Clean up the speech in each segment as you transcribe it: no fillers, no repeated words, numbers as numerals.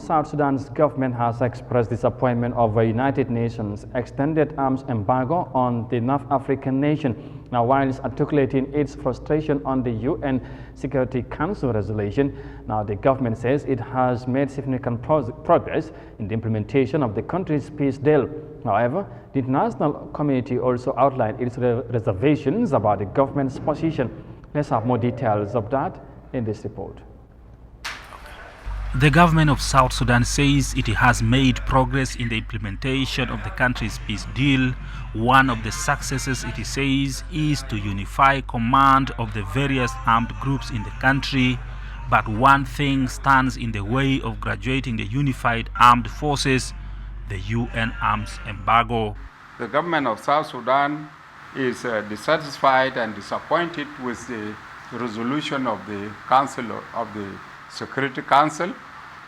South Sudan's government has expressed disappointment over United Nations extended arms embargo on the North African nation. Now, whilst articulating its frustration on the UN Security Council resolution, now the government says it has made significant progress in the implementation of the country's peace deal. However, the international community also outlined its reservations about the government's position. Let's have more details of that in this report. The government of South Sudan says it has made progress in the implementation of the country's peace deal. One of the successes, it says, is to unify command of the various armed groups in the country. But one thing stands in the way of graduating the unified armed forces: the UN arms embargo. The government of South Sudan is dissatisfied and disappointed with the resolution of the Council of the Security Council,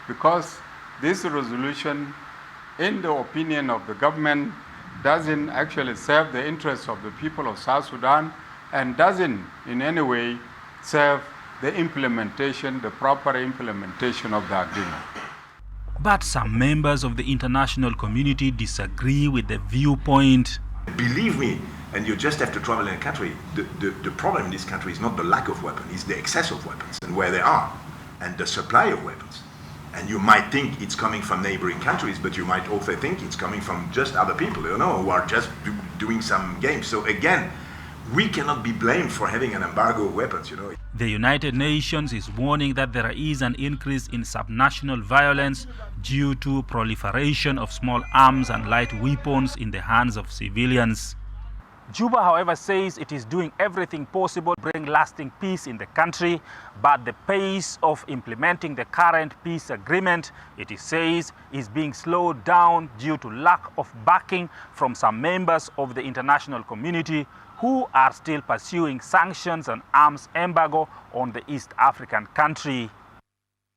because this resolution, in the opinion of the government, doesn't actually serve the interests of the people of South Sudan and doesn't in any way serve the implementation, the proper implementation of the agreement. But some members of the international community disagree with the viewpoint. Believe me, and you just have to travel in a country, the problem in this country is not the lack of weapons, it's the excess of weapons and where they are, and the supply of weapons. And you might think it's coming from neighboring countries, but you might also think it's coming from just other people, who are just doing some games. So again, we cannot be blamed for having an embargo of weapons, The United Nations is warning that there is an increase in subnational violence due to proliferation of small arms and light weapons in the hands of civilians. Juba, however, says it is doing everything possible to bring lasting peace in the country, but the pace of implementing the current peace agreement, it says, is being slowed down due to lack of backing from some members of the international community who are still pursuing sanctions and arms embargo on the East African country.